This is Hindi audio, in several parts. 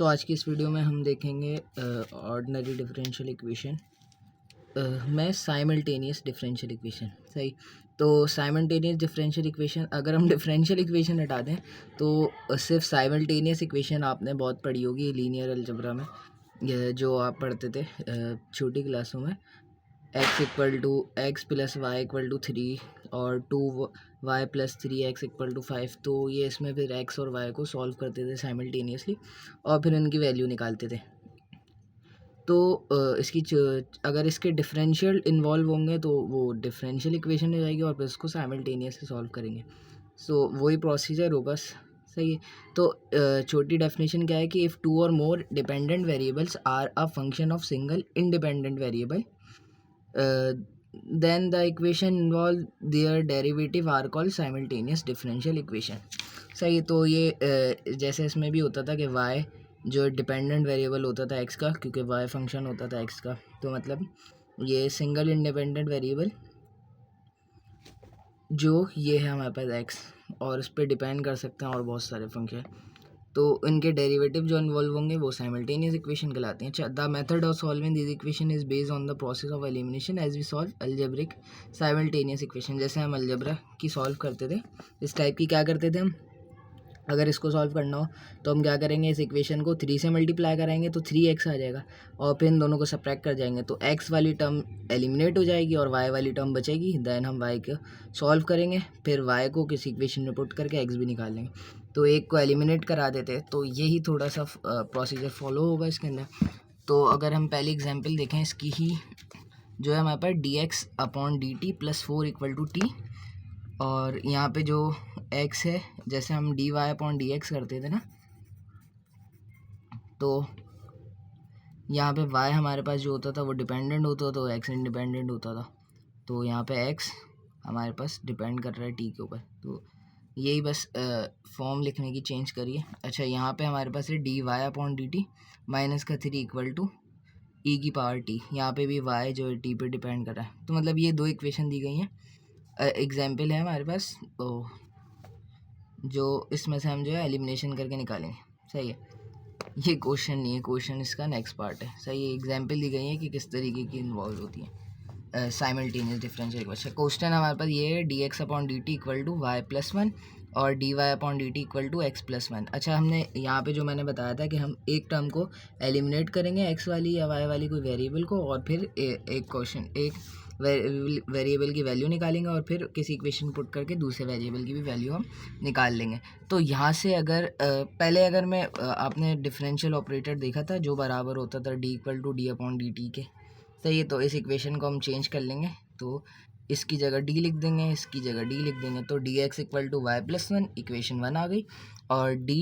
आज की इस वीडियो में हम देखेंगे ऑर्डिनरी डिफरेंशियल इक्वेशन में साइमल्टेनियस डिफरेंशियल इक्वेशन। सही, तो साइमल्टेनियस डिफरेंशियल इक्वेशन, अगर हम डिफरेंशियल इक्वेशन हटा दें तो सिर्फ साइमल्टेनियस इक्वेशन आपने बहुत पढ़ी होगी लीनियर अलजेब्रा में, जो आप पढ़ते थे छोटी क्लासों में। X equal to x plus y equal to 3 और 2y plus 3x equal to 5। तो ये इसमें फिर x और y को सॉल्व करते थे साइमल्टेनियसली और फिर उनकी वैल्यू निकालते थे। तो अगर इसके डिफरेंशियल इन्वॉल्व होंगे तो वो डिफरेंशियल इक्वेशन हो जाएगी और फिर उसको साइमल्टेनियसली सॉल्व करेंगे। वही प्रोसीजर होगा। सही है, तो छोटी डेफिनेशन क्या है कि इफ़ टू और more dependent variables are a function of single independent variable, then the equation involve their derivative are called simultaneous differential equation। सही, तो ये जैसे इसमें भी होता था कि y जो डिपेंडेंट वेरिएबल होता था x का, क्योंकि y फंक्शन होता था x का, तो मतलब ये सिंगल इंडिपेंडेंट वेरिएबल जो ये है हमारे पास x और इस पर डिपेंड कर सकते हैं और बहुत सारे फंक्शन, तो इनके डेरिवेटिव जो इन्वॉल्व होंगे वो साइमल्टेनियस इक्वेशन कहलाते हैं। The method of solving this equation is based on the process of elimination as we solve algebraic simultaneous equation. जैसे हम अलजेब्रा की सॉल्व करते थे, इस टाइप की क्या करते थे हम, अगर इसको सॉल्व करना हो तो हम क्या करेंगे, इस इक्वेशन को 3 से मल्टीप्लाई करेंगे तो 3x आ जाएगा और फिर इन दोनों को सब्ट्रैक्ट कर जाएंगे तो x वाली टर्म एलिमिनेट हो जाएगी और y वाली टर्म बचेगी। देन हम y को सॉल्व करेंगे, फिर y को किसी इक्वेशन में पुट करके x भी निकाल लेंगे, तो एक को एलिमिनेट करा देते। तो यही थोड़ा सा प्रोसीजर फॉलो होगा इसके अंदर। तो अगर हम पहली एग्जाम्पल देखें इसकी ही, जो है हमारे पास dx upon dt plus 4 equal to t, और यहाँ पे जो x है, जैसे हम dy अपॉन dx करते थे ना, तो यहाँ पे y हमारे पास जो होता था वो डिपेंडेंट होता था, तो x इंडिपेंडेंट होता था। तो यहाँ पे x हमारे पास डिपेंड कर रहा है t के ऊपर, तो यही बस फॉर्म लिखने की चेंज करिए। अच्छा, यहाँ पे हमारे पास है dy अपॉन dt माइनस का 3 इक्वल टू e की पावर t। यहाँ पे भी y जो है t पे डिपेंड कर रहा है, तो मतलब ये दो इक्वेशन दी गई हैं। एग्जाम्पल है हमारे पास, जो इसमें से हम जो है एलिमिनेशन करके निकालेंगे। सही है, ये क्वेश्चन नहीं है, क्वेश्चन इसका नेक्स्ट पार्ट है। सही है, एग्जाम्पल दी गई है कि किस तरीके की इन्वॉल्व होती है साइमल्टेनियस डिफरेंशियल इक्वेशन। क्वेश्चन हमारे पास ये है dx upon dt equal to y plus 1 और dy upon dt equal to x plus 1। अच्छा, हमने यहाँ पे जो मैंने बताया था कि हम एक टर्म को एलिमिनेट करेंगे x वाली या y वाली कोई वेरिएबल को, और फिर एक वेरिएबल की वैल्यू निकालेंगे और फिर किसी इक्वेशन पुट करके दूसरे वेरिएबल की भी वैल्यू हम निकाल लेंगे। तो यहाँ से अगर पहले अगर मैं आपने डिफरेंशियल ऑपरेटर देखा था जो बराबर होता था d equal to d upon d t के। सही है, तो इस इक्वेशन को हम चेंज कर लेंगे, तो इसकी जगह d लिख देंगे, इसकी जगह d लिख देंगे, तो dx equal to y plus 1 equation 1 आ गई और d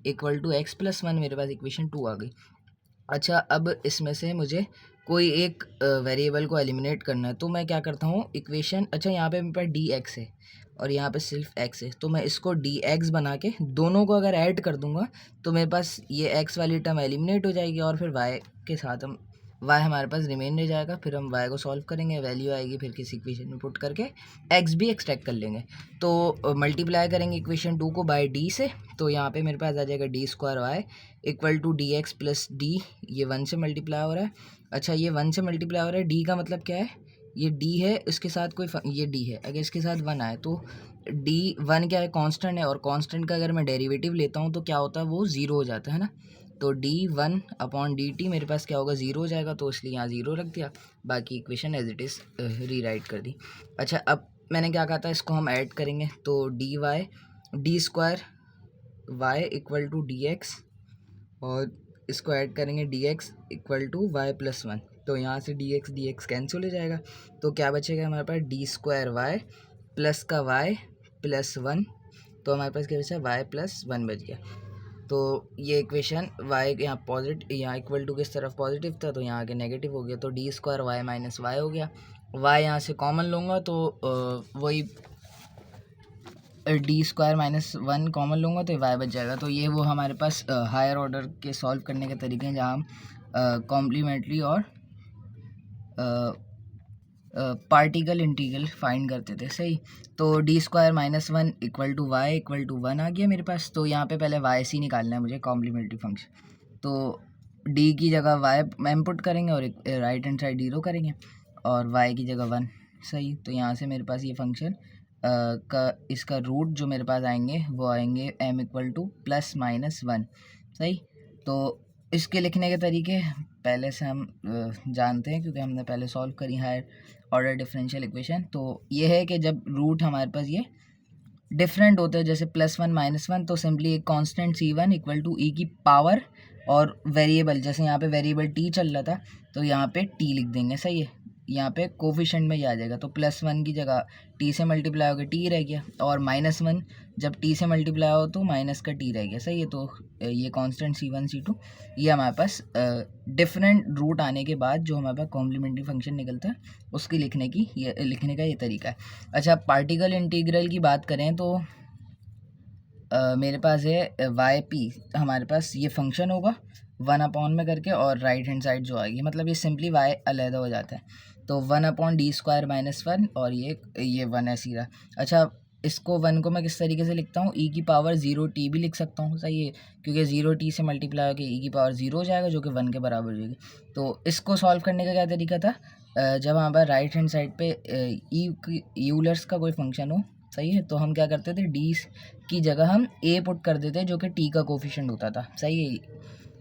equal to x plus 1 मेरे पास इक्वेशन 2 आ गई। अच्छा, अब इसमें से मुझे कोई एक वेरिएबल को एलिमिनेट करना है, तो मैं क्या करता हूँ इक्वेशन, अच्छा यहाँ पे मेरे पास डी एक्स है और यहाँ पे सिर्फ x है, तो मैं इसको डी एक्स बना के दोनों को अगर ऐड कर दूंगा तो मेरे पास ये x वाली टर्म एलिमिनेट हो जाएगी और फिर y के साथ हम y हमारे पास रिमेन रह जाएगा। फिर हम y को सॉल्व करेंगे, वैल्यू आएगी, फिर किसी इक्वेशन में पुट करके x भी एक्सट्रैक्ट कर लेंगे। तो मल्टीप्लाई करेंगे इक्वेशन 2 को बाय d से, तो यहाँ पे मेरे पास आ जाएगा d square y equal to d x plus d, ये 1 से मल्टीप्लाई हो रहा है। अच्छा, ये 1 से मल्टीप्लाई हो रहा है, d का मतलब क्या है, ये d है, इसके साथ कोई ये d है, अगर इसके साथ 1 आए तो d1 क्या है, कांस्टेंट है, और कांस्टेंट का अगर मैं डेरिवेटिव लेता हूँ तो क्या होता है, वो 0 हो जाता है ना। तो d1 अपॉन dt मेरे पास क्या होगा, 0 हो जाएगा, तो इसलिए यहाँ 0 रख दिया, बाकी equation as it is rewrite कर दी। अच्छा, अब मैंने क्या कहा था, इसको हम ऐड करेंगे, तो d square y equal to d x, और इसको ऐड करेंगे dx equal to y plus 1, तो यहाँ से dx कैंसिल हो जाएगा, तो क्या बचेगा हमारे पास, डी स्क्वायर वाई प्लस का वाई प्लस 1, तो हमारे पास क्या बचा, वाई प्लस 1 बच गया। तो ये इक्वेशन y यहाँ पॉजिटिव, यहाँ इक्वल टू किस तरफ पॉजिटिव था, तो यहाँ आगे नेगेटिव हो गया, तो d square y minus y हो गया। y यहाँ से कॉमन लूँगा तो वही डी स्क्वायर माइनस 1 कॉमन लूँगा तो वाई बच जाएगा। तो ये वो हमारे पास हायर ऑर्डर के सॉल्व करने के तरीके हैं जहाँ हम कॉम्प्लीमेंट्री और पार्टिकल इंटीग्रल फाइंड करते थे। सही, तो d square minus 1 equal to y equal to 1 आ गया मेरे पास। तो यहाँ पे पहले वाई सी निकालना है मुझे, कॉम्प्लीमेंट्री फंक्शन। तो डी की जगह वाई इनपुट करेंगे और राइट हैंड साइड 0 करेंगे और वाई की जगह 1। सही, तो यहाँ से मेरे पास ये फंक्शन का इसका रूट जो मेरे पास आएंगे वो आएंगे m इक्वल टू +-1। सही, तो इसके लिखने के तरीके पहले से हम जानते हैं क्योंकि हमने पहले सॉल्व करी हायर ऑर्डर डिफरेंशियल इक्वेशन। तो ये है कि जब रूट हमारे पास ये डिफरेंट होते हैं जैसे +1 -1, तो सिंपली एक constant c1 equal to e की पावर और वेरिएबल, जैसे यहाँ पे वेरिएबल t चल रहा था तो यहाँ पे t लिख देंगे। सही है, यहाँ पे कोफिशिएंट में ही आ जाएगा, तो +1 की जगह t से मल्टीप्लाई होकर t रह गया और -1 जब t से मल्टीप्लाई हो तो माइनस का t रह गया। सही है, तो ये कांस्टेंट c1 c2 ये हमारे पास डिफरेंट रूट आने के बाद जो हमारे पास कॉम्प्लीमेंट्री फंक्शन निकलता है उसकी लिखने का ये तरीका है। अच्छा, पार्टिकल इंटीग्रल की बात करें तो मेरे पास है वाई पी, हमारे पास ये फंक्शन होगा 1 में करके और राइट हैंड साइड जो आएगी, मतलब ये सिंपली वाई अलहदा हो जाता है, तो 1/d² -1 और ये 1 है सीधा। अच्छा, इसको 1 को मैं किस तरीके से लिखता हूँ, e की पावर 0t भी लिख सकता हूँ। सही है, क्योंकि 0t से मल्टीप्लाई होकर e की पावर 0 हो जाएगा जो कि 1 के बराबर हो जाएगी। तो इसको सॉल्व करने का क्या तरीका था, जब हमारे पास राइट हैंड साइड पे यूलर्स का कोई फंक्शन हो, सही है, तो हम क्या करते थे, डी की जगह हम ए पुट कर देते जो कि टी का कोफिशिएंट होता था। सही है,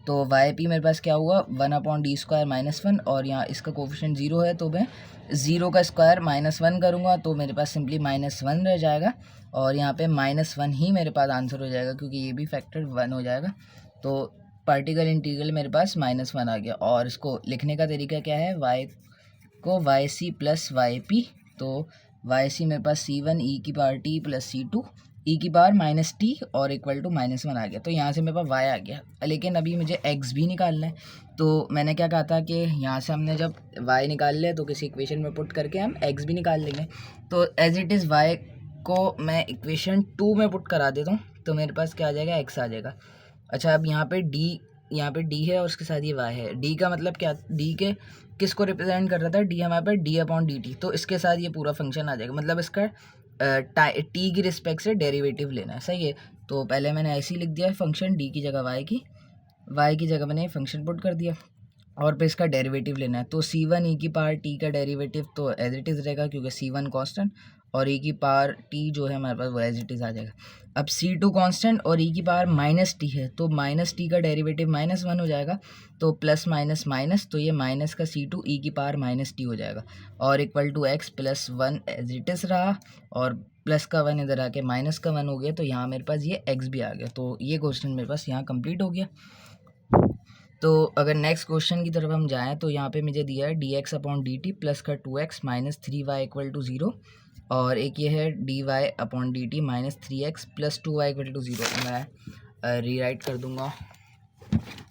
तो वाई पी मेरे पास क्या हुआ 1/d² -1 और यहाँ इसका कोफिशिएंट 0 है तो मैं 0 का स्क्वायर -1 करूँगा तो मेरे पास सिंपली -1 रह जाएगा और यहाँ पे -1 ही मेरे पास आंसर हो जाएगा क्योंकि ये भी फैक्टर 1 हो जाएगा। तो पार्टिकल इंटीग्रल मेरे पास -1 आ गया और इसको लिखने का तरीका क्या है, वाई को y c plus y p, तो वाई सी मेरे पास c1 e की power t plus c2 e की पावर -t और इक्वल टू -1 आ गया। तो यहाँ से मेरे पास y आ गया, लेकिन अभी मुझे x भी निकालना है। तो मैंने क्या कहा था कि यहाँ से हमने जब y निकाल लिया तो किसी इक्वेशन में पुट करके हम x भी निकाल लेंगे। तो एज इट इज़ y को मैं इक्वेशन 2 में पुट करा देता हूँ तो मेरे पास क्या आ जाएगा, x आ जाएगा। अच्छा, अब यहाँ पे d है और उसके साथ ये y है। d का मतलब क्या, d के किसको रिप्रेजेंट कर रहा था, d हमारे पास d/dt, तो इसके साथ ये पूरा फंक्शन आ जाएगा, मतलब इसका टी की रिस्पेक्ट से डेरिवेटिव लेना है। सही है, तो पहले मैंने ऐसे ही लिख दिया है फंक्शन डी की जगह वाई की जगह मैंने फंक्शन पुट कर दिया और फिर इसका डेरिवेटिव लेना है। तो c1 e की पावर t का डेरिवेटिव तो एज इट इज़ रहेगा क्योंकि c1 कांस्टेंट और e की पावर t जो है हमारे पास वो एज इट इज़ आ जाएगा। अब c2 कांस्टेंट और e की पावर -t है तो -t का डेरिवेटिव -1 हो जाएगा, तो प्लस माइनस माइनस, तो ये माइनस का c2 e की पावर -t हो जाएगा और equal to x plus 1 as it is रहा और प्लस का 1 इधर आके माइनस का 1 हो गया, तो यहाँ मेरे पास ये x भी आ गया। तो ये क्वेश्चन मेरे पास यहाँ कंप्लीट हो गया। तो अगर नेक्स्ट क्वेश्चन की तरफ हम जाएँ तो यहाँ पे मुझे दिया है dx/dt प्लस का 2x -3y इक्वल टू 0 और एक ये है dy/dt -3x plus 2y equal to 0। मैं रीराइट कर दूँगा।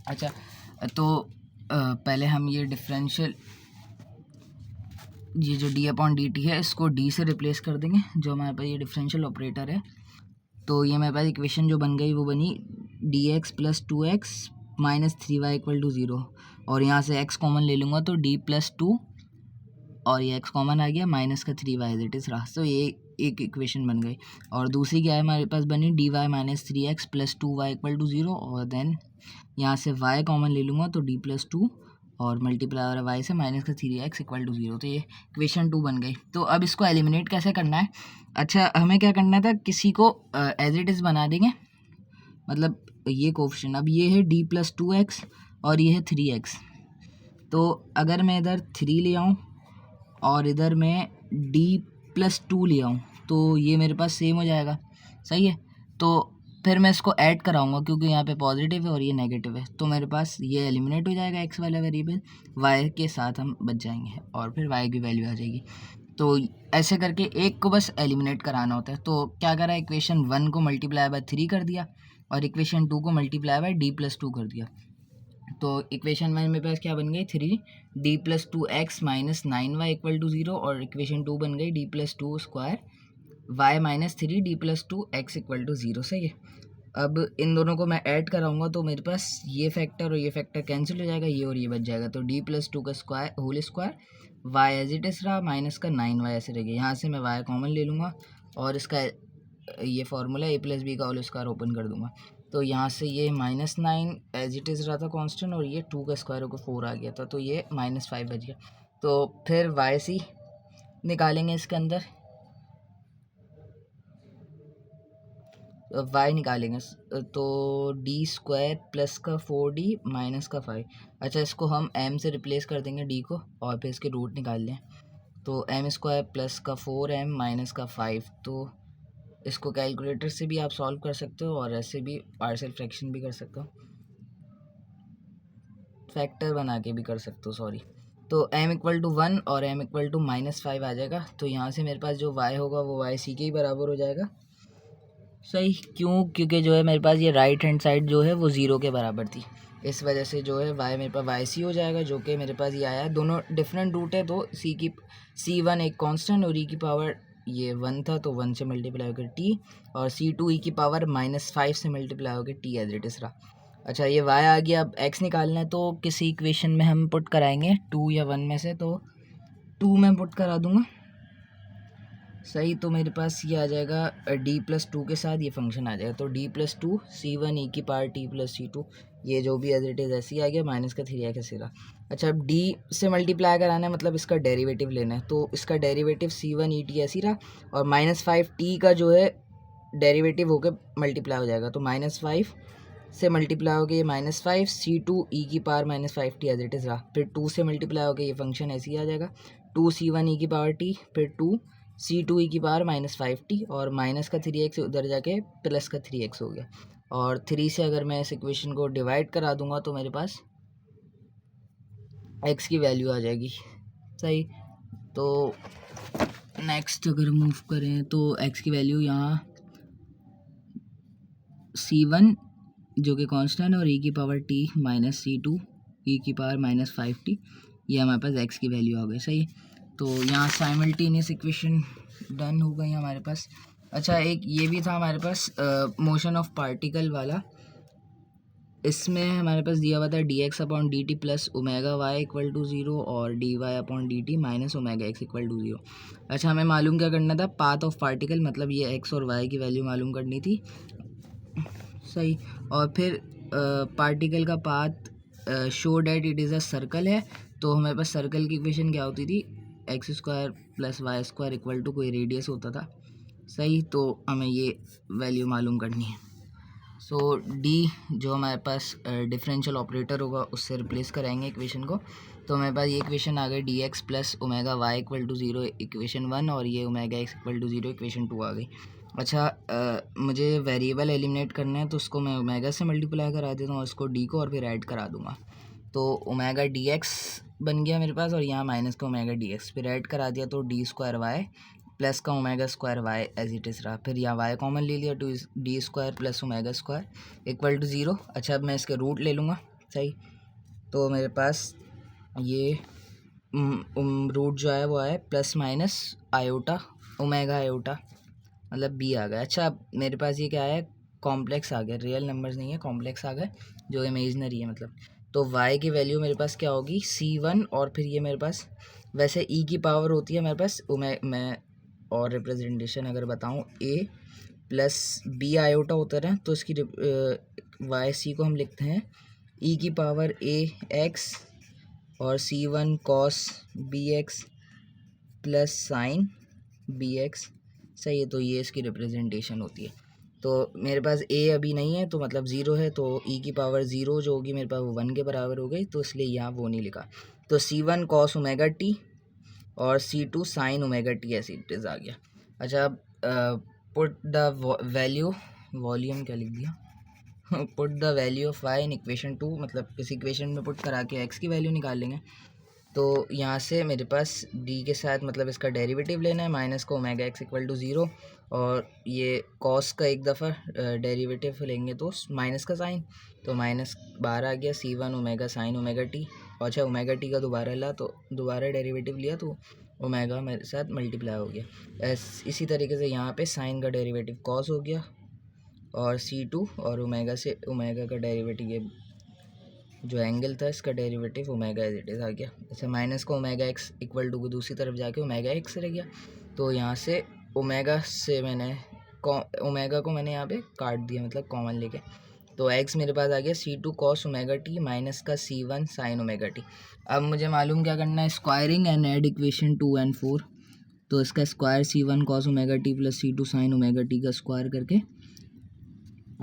अच्छा, तो पहले हम ये डिफरेंशियल ये जो d/dt है इसको d से रिप्लेस कर देंगे, जो हमारे पास ये डिफरेंशियल ऑपरेटर है। तो ये मेरे पास इक्वेशन जो बन गई वो बनी dx + 2x -3y equal to 0 और यहाँ से x कॉमन ले लूँगा तो d + 2 और ये x कॉमन आ गया माइनस का 3y एज इट इज़ रहा। तो ये एक इक्वेशन बन गई और दूसरी क्या है हमारे पास बनी dy - 3x + 2y equal to 0 और देन यहाँ से y कॉमन ले लूँगा तो d + 2 और मल्टीप्लाई हो रहा है y से माइनस का 3x इक्वल टू 0। तो ये इक्वेशन 2 बन गई। तो अब इसको एलिमिनेट कैसे करना है, अच्छा हमें क्या करना था, किसी को एज इट इज़ बना देंगे, मतलब ये कोफिशिएंट, अब ये है d + 2x और ये है 3x। तो अगर मैं इधर 3 ले आऊँ और इधर मैं d + 2 ले आऊँ तो ये मेरे पास सेम हो जाएगा। सही है, तो फिर मैं इसको ऐड कराऊंगा क्योंकि यहाँ पे पॉजिटिव है और ये नेगेटिव है, तो मेरे पास ये एलिमिनेट हो जाएगा x वाला वेरिएबल, y के साथ हम बच जाएंगे और फिर y की वैल्यू आ जाएगी। तो ऐसे करके एक को बस एलिमिनेट कराना होता है। तो क्या करा, इक्वेशन 1 को मल्टीप्लाई बाय 3 कर दिया और इक्वेशन 2 को मल्टीप्लाई बाय d + 2 कर दिया। तो इक्वेशन 1 मेरे पास क्या बन गई 3d + 2x - 9y equal to 0 और इक्वेशन 2 बन गई d + 2 square y - 3d + 2x equal to 0। सही है, अब इन दोनों को मैं ऐड कराऊंगा तो मेरे पास ये फैक्टर और ये फैक्टर कैंसिल हो जाएगा, ये और ये बच जाएगा। तो d + 2 का square whole square y as it is रहा माइनस का 9y ऐसे रह गया। यहाँ से मैं y कॉमन ले लूँगा और इसका ये फार्मूला a + b का होल स्क्वायर ओपन कर दूँगा तो यहाँ से ये -9 एज इट इज़ रहा था कांस्टेंट, और ये 2 का स्क्वायर होकर 4 आ गया था, तो ये -5 बच गया। तो फिर वाई सी निकालेंगे इसके अंदर, वाई निकालेंगे तो d² प्लस का 4d माइनस का 5। अच्छा, इसको हम m से रिप्लेस कर देंगे d को, और फिर इसके रूट निकाल लें। तो m² प्लस का 4m माइनस का 5, तो इसको कैलकुलेटर से भी आप सॉल्व कर सकते हो और ऐसे भी पार्शियल फ्रैक्शन भी कर सकते हो, फैक्टर बना के भी कर सकते हो, सॉरी। तो m = 1 और m = -5 आ जाएगा। तो यहाँ से मेरे पास जो y होगा वो y c के ही बराबर हो जाएगा। सही, क्यों? क्योंकि जो है मेरे पास ये राइट हैंड साइड जो है वो 0 के बराबर थी, इस वजह से जो है y मेरे पास वाई सी हो जाएगा, जो कि मेरे पास ये आया है। दोनों डिफरेंट रूट है, तो C1 एक कांस्टेंट और e की पावर ये 1 था, तो 1 से मल्टीप्लाई होकर t, और C2 e की पावर -5 से मल्टीप्लाई होकर t एज इट इज़ रहा। अच्छा, ये y आ गया। अब x निकालना है, तो किसी इक्वेशन में हम पुट कराएंगे 2 या 1 में से, तो 2 में पुट करा दूंगा। सही, तो मेरे पास ये आ जाएगा d+2 के साथ ये फंक्शन आ जाएगा, तो d+2 C1 e की पावर t + C2, ये जो भी एज इट इज़ ऐसे ही आ गया, माइनस का 3x रहा। अच्छा, अब d से मल्टीप्लाई कराना है, मतलब इसका डेरिवेटिव लेना है, तो इसका डेरिवेटिव C1 e t ऐसे ही रहा, और -5t का जो है डेरिवेटिव होकर मल्टीप्लाई हो जाएगा, तो -5 से मल्टीप्लाई हो गया ये -5 C2 e की power -5t as it is रहा। फिर 2 से मल्टीप्लाई हो गया ये फंक्शन ऐसे ही आ जाएगा, 2 C1 e की पावर t, फिर 2 C2 e की पावर -5t, और माइनस का 3x उधर जाके प्लस का 3x हो गया। और 3 से अगर मैं इस इक्वेशन को डिवाइड करा दूंगा तो मेरे पास x की वैल्यू आ जाएगी। सही, तो नेक्स्ट अगर मूव करें तो x की वैल्यू यहाँ C1 जो कि कांस्टेंट और e की power t minus C2 e की पावर -5t, ये हमारे पास x की वैल्यू आ गई। सही, तो यहाँ साइमल्टेनियस इक्वेशन डन हो गई हमारे पास। अच्छा, एक ये भी था हमारे पास मोशन ऑफ पार्टिकल वाला, इसमें हमारे पास दिया हुआ था dx/dt प्लस ω/y = 0 और dy/dt माइनस ω/x = 0। अच्छा, हमें मालूम क्या करना था? पाथ ऑफ पार्टिकल, मतलब ये x और y की वैल्यू मालूम करनी थी। सही, और फिर पार्टिकल का path show that it is a circle है, तो हमारे पास सर्कल की इक्वेशन क्या होती थी? x² + y² = कोई रेडियस होता था। सही, तो हमें ये वैल्यू मालूम करनी है। सो d जो हमारे पास डिफरेंशियल ऑपरेटर होगा उससे रिप्लेस कराएंगे इक्वेशन को, तो हमारे पास ये इक्वेशन आ गई dx + ω/y = 0 इक्वेशन 1, और ये ω/x = 0 इक्वेशन 2 आ गई। अच्छा, मुझे वेरिएबल एलिमिनेट करना है, तो उसको मैं ओमेगा से मल्टीप्लाई करा देता हूँ और इसको d को और फिर ऐड करा दूंगा, तो ओमेगा dx बन गया मेरे पास, और यहाँ माइनस का ओमेगा dx, फिर ऐड करा दिया तो d² प्लस का ω² एज इट इज़ रहा। फिर यहाँ y कॉमन ले लिया, तो d² प्लस ω² = 0। अच्छा, अब मैं इसके रूट ले लूँगा। सही, तो मेरे पास ये रूट जो है वो है ± आयोटा ओमेगा आयोटा, मतलब b आ गया। अच्छा, अब मेरे पास ये क्या है? कॉम्प्लेक्स आ गया, रियल नंबर्स नहीं है, कॉम्प्लेक्स आ गए जो इमेजनरी है मतलब। तो y की वैल्यू मेरे पास क्या होगी? C1, और फिर ये मेरे पास वैसे e की पावर होती है मेरे पास मैं और रिप्रेजेंटेशन अगर बताऊँ a + b आयोटा होता है, तो इसकी वाई सी को हम लिखते हैं e की पावर a x और C1 cos bx plus sign bx। सही है, तो ये इसकी रिप्रेजेंटेशन होती है। तो मेरे पास a अभी नहीं है, तो मतलब 0 है, तो e की पावर 0 जो होगी मेरे पास वो 1 के बराबर हो गई, तो इसलिए यहाँ वो नहीं लिखा। तो C1 cos ωt और C2 sin ωt ऐसे इट इज़ आ गया। अच्छा, पुट द वैल्यू, वॉल्यूम क्या लिख दिया, put the value of y in equation 2, मतलब इस इक्वेशन में पुट करा के x की वैल्यू निकाल लेंगे। तो यहाँ से मेरे पास d के साथ मतलब इसका डेरिवेटिव लेना है, माइनस का ω/x = 0, और ये cos का एक दफ़ा डेरिवेटिव लेंगे तो माइनस का साइन, तो माइनस बाहर आ गया C1 ω sin ωt। और अच्छा, ωt का दोबारा ला, तो दोबारा डेरिवेटिव लिया तो ओमेगा मेरे साथ मल्टीप्लाई हो गया। इसी तरीके से यहाँ पे साइन का डेरिवेटिव cos हो गया, और C2 और ओमेगा से ओमेगा का डेरिवेटिव ये जो एंगल था इसका derivative omega as it is आ गया। अच्छा, माइनस का ω/x = दूसरी तरफ जाके ω/x रह गया, तो यहाँ से ओमेगा से मैंने ओमेगा को मैंने यहाँ पे काट दिया, मतलब कॉमन लेके, तो x मेरे पास आ गया c2 cos omega T minus का c1 sin ओमेगा टी। अब मुझे मालूम क्या करना है, squaring and add equation 2 and 4। तो इसका square c1 cos omega t plus c2 sin omega T का स्क्वायर करके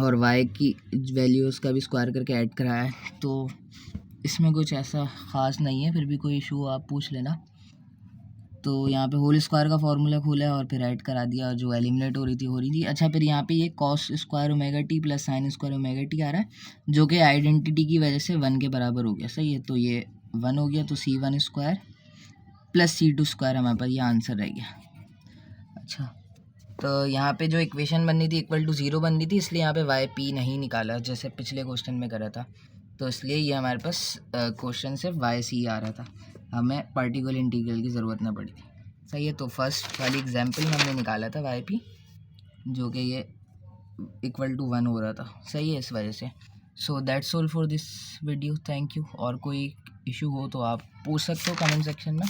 और y की वैल्यूज़ का भी स्क्वायर करके ऐड कराया है। तो इसमें कुछ ऐसा ख़ास नहीं है, फिर भी कोई इशू आप पूछ लेना। तो यहाँ पे होल स्क्वायर का फार्मूला खोला है और फिर ऐड करा दिया, जो एलिमिनेट हो रही थी। अच्छा, फिर यहाँ पे ये cos square omega t plus sine square omega t आ रहा है, जो कि आइडेंटिटी की वजह से 1 के बराबर हो गया। सही है, तो ये 1 हो गया, तो c1 square plus c2 square हमारे पास ये आंसर रह गया। अच्छा, तो यहाँ पे जो इक्वेशन बननी थी इक्वल टू 0 बननी थी, इसलिए यहाँ पे वाई पी नहीं निकाला जैसे पिछले क्वेश्चन में करा था। तो इसलिए ये हमारे पास क्वेश्चन सिर्फ वाई सी आ रहा था, हमें पार्टिकुलर इंटीग्रल की ज़रूरत ना पड़ी थी। सही है, तो फर्स्ट वाली एग्जांपल में हमने निकाला था वाई पी, जो कि ये इक्वल टू 1 हो रहा था। सही है, इस वजह से। So that's all for this video, thank you. और कोई इशू हो तो आप पूछ सकते हो कमेंट सेक्शन में।